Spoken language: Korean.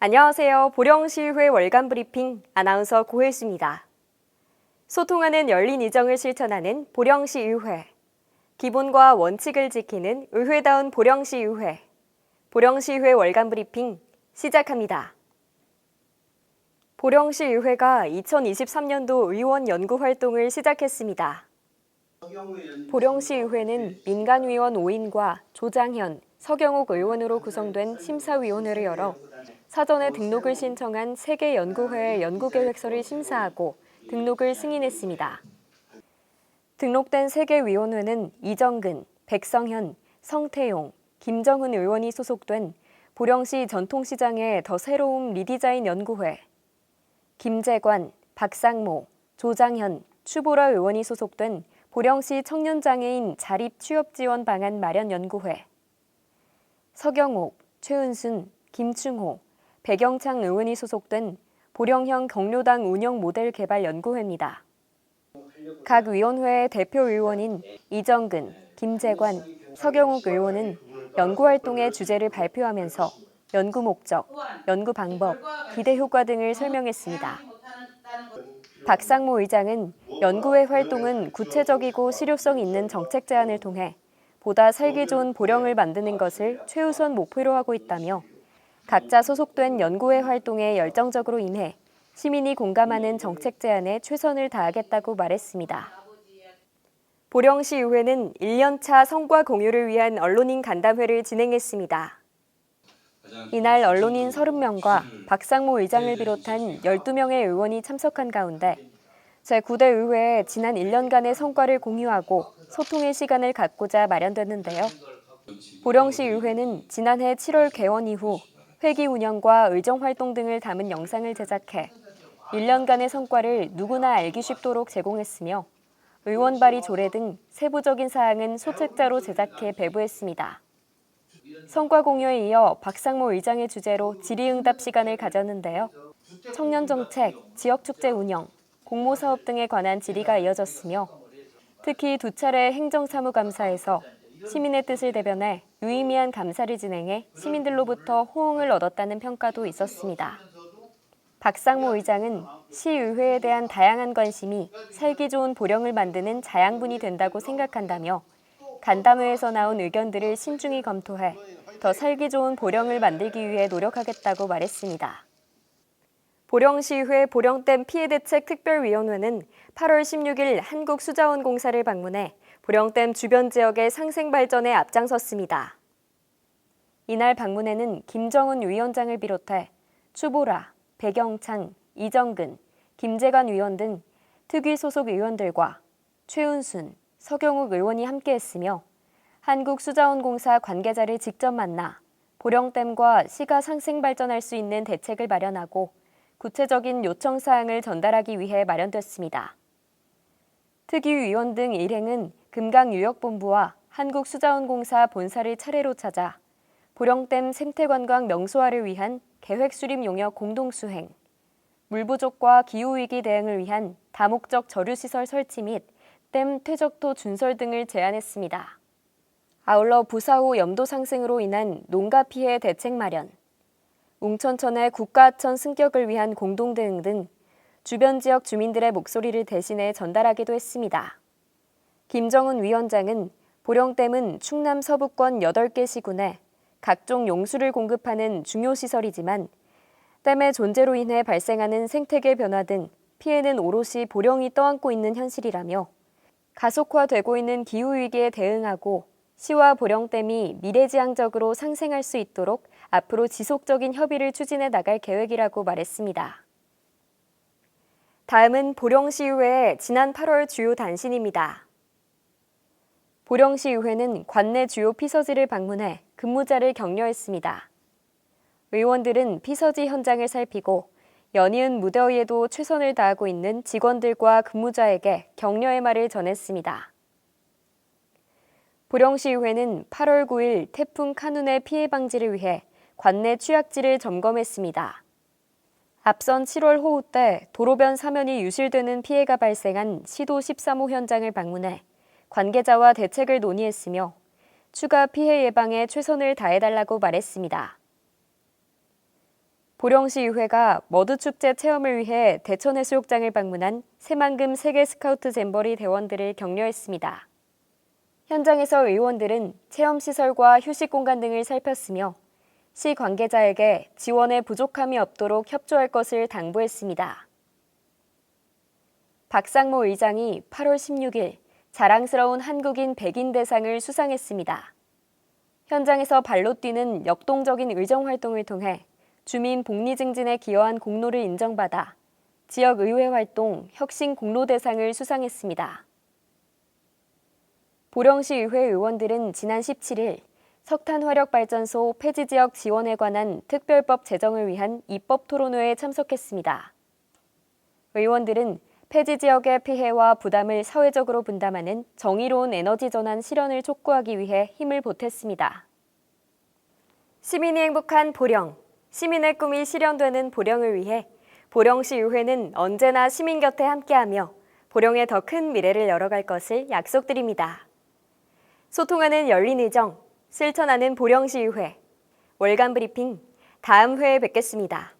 안녕하세요. 보령시의회 월간 브리핑 아나운서 고혜수입니다. 소통하는 열린 의정을 실천하는 보령시의회. 기본과 원칙을 지키는 의회다운 보령시의회. 보령시의회 월간 브리핑 시작합니다. 보령시의회가 2023년도 의원 연구 활동을 시작했습니다. 보령시의회는 민간위원 5인과 조장현, 서경욱 의원으로 구성된 심사위원회를 열어 사전에 등록을 신청한 3개 연구회의 연구계획서를 심사하고 등록을 승인했습니다. 등록된 3개 위원회는 이정근, 백성현, 성태용, 김정은 의원이 소속된 보령시 전통시장의 더 새로움 리디자인 연구회, 김재관, 박상모, 조장현, 추보라 의원이 소속된 보령시 청년장애인 자립취업지원 방안 마련 연구회, 서경옥, 최은순, 김충호, 백영창 의원이 소속된 보령형 경로당 운영 모델 개발 연구회입니다. 각 위원회의 대표 의원인 이정근, 김재관, 서경욱 의원은 연구활동의 주제를 발표하면서 연구 목적, 연구 방법, 기대 효과 등을 설명했습니다. 박상모 의장은 연구회 활동은 구체적이고 실효성 있는 정책 제안을 통해 보다 살기 좋은 보령을 만드는 것을 최우선 목표로 하고 있다며 각자 소속된 연구회 활동에 열정적으로 임해 시민이 공감하는 정책 제안에 최선을 다하겠다고 말했습니다. 보령시의회는 1년차 성과 공유를 위한 언론인 간담회를 진행했습니다. 이날 언론인 30명과 박상모 의장을 비롯한 12명의 의원이 참석한 가운데 제9대 의회에 지난 1년간의 성과를 공유하고 소통의 시간을 갖고자 마련됐는데요. 보령시의회는 지난해 7월 개원 이후 회기 운영과 의정활동 등을 담은 영상을 제작해 1년간의 성과를 누구나 알기 쉽도록 제공했으며 의원 발의 조례 등 세부적인 사항은 소책자로 제작해 배부했습니다. 성과 공유에 이어 박상모 의장의 주재로 질의응답 시간을 가졌는데요. 청년정책, 지역축제 운영, 공모사업 등에 관한 질의가 이어졌으며 특히 2차례 행정사무감사에서 시민의 뜻을 대변해 유의미한 감사를 진행해 시민들로부터 호응을 얻었다는 평가도 있었습니다. 박상모 의장은 시의회에 대한 다양한 관심이 살기 좋은 보령을 만드는 자양분이 된다고 생각한다며 간담회에서 나온 의견들을 신중히 검토해 더 살기 좋은 보령을 만들기 위해 노력하겠다고 말했습니다. 보령시의회 보령댐 피해대책 특별위원회는 8월 16일 한국수자원공사를 방문해 보령댐 주변 지역의 상생 발전에 앞장섰습니다. 이날 방문에는 김정은 위원장을 비롯해 추보라, 백영창, 이정근, 김재관 위원 등 특위 소속 의원들과 최은순, 서경욱 의원이 함께했으며 한국수자원공사 관계자를 직접 만나 보령댐과 시가 상생 발전할 수 있는 대책을 마련하고 구체적인 요청 사항을 전달하기 위해 마련됐습니다. 특위위원 등 일행은 금강유역본부와 한국수자원공사 본사를 차례로 찾아 보령댐 생태관광 명소화를 위한 계획 수립 용역 공동수행, 물 부족과 기후위기 대응을 위한 다목적 저류시설 설치 및 댐 퇴적토 준설 등을 제안했습니다. 아울러 부사후 염도 상승으로 인한 농가 피해 대책 마련, 웅천천의 국가하천 승격을 위한 공동대응 등 주변 지역 주민들의 목소리를 대신해 전달하기도 했습니다. 김정은 위원장은 보령댐은 충남 서부권 8개 시군에 각종 용수를 공급하는 중요 시설이지만 댐의 존재로 인해 발생하는 생태계 변화 등 피해는 오롯이 보령이 떠안고 있는 현실이라며 가속화되고 있는 기후위기에 대응하고 시와 보령댐이 미래지향적으로 상생할 수 있도록 앞으로 지속적인 협의를 추진해 나갈 계획이라고 말했습니다. 다음은 보령시의회의 지난 8월 주요 단신입니다. 보령시의회는 관내 주요 피서지를 방문해 근무자를 격려했습니다. 의원들은 피서지 현장을 살피고 연이은 무더위에도 최선을 다하고 있는 직원들과 근무자에게 격려의 말을 전했습니다. 보령시의회는 8월 9일 태풍 카눈의 피해 방지를 위해 관내 취약지를 점검했습니다. 앞선 7월 호우 때 도로변 사면이 유실되는 피해가 발생한 시도 13호 현장을 방문해 관계자와 대책을 논의했으며 추가 피해 예방에 최선을 다해달라고 말했습니다. 보령시의회가 머드축제 체험을 위해 대천해수욕장을 방문한 새만금 세계 스카우트 잼버리 대원들을 격려했습니다. 현장에서 의원들은 체험시설과 휴식 공간 등을 살폈으며 시 관계자에게 지원에 부족함이 없도록 협조할 것을 당부했습니다. 박상모 의장이 8월 16일 자랑스러운 한국인 백인 대상을 수상했습니다. 현장에서 발로 뛰는 역동적인 의정 활동을 통해 주민 복리 증진에 기여한 공로를 인정받아 지역의회 활동 혁신 공로 대상을 수상했습니다. 보령시의회 의원들은 지난 17일 석탄화력발전소 폐지 지역 지원에 관한 특별법 제정을 위한 입법 토론회에 참석했습니다. 의원들은 폐지 지역의 피해와 부담을 사회적으로 분담하는 정의로운 에너지 전환 실현을 촉구하기 위해 힘을 보탰습니다. 시민이 행복한 보령, 시민의 꿈이 실현되는 보령을 위해 보령시의회는 언제나 시민 곁에 함께하며 보령의 더 큰 미래를 열어갈 것을 약속드립니다. 소통하는 열린 의정, 실천하는 보령시의회. 월간 브리핑, 다음 회에 뵙겠습니다.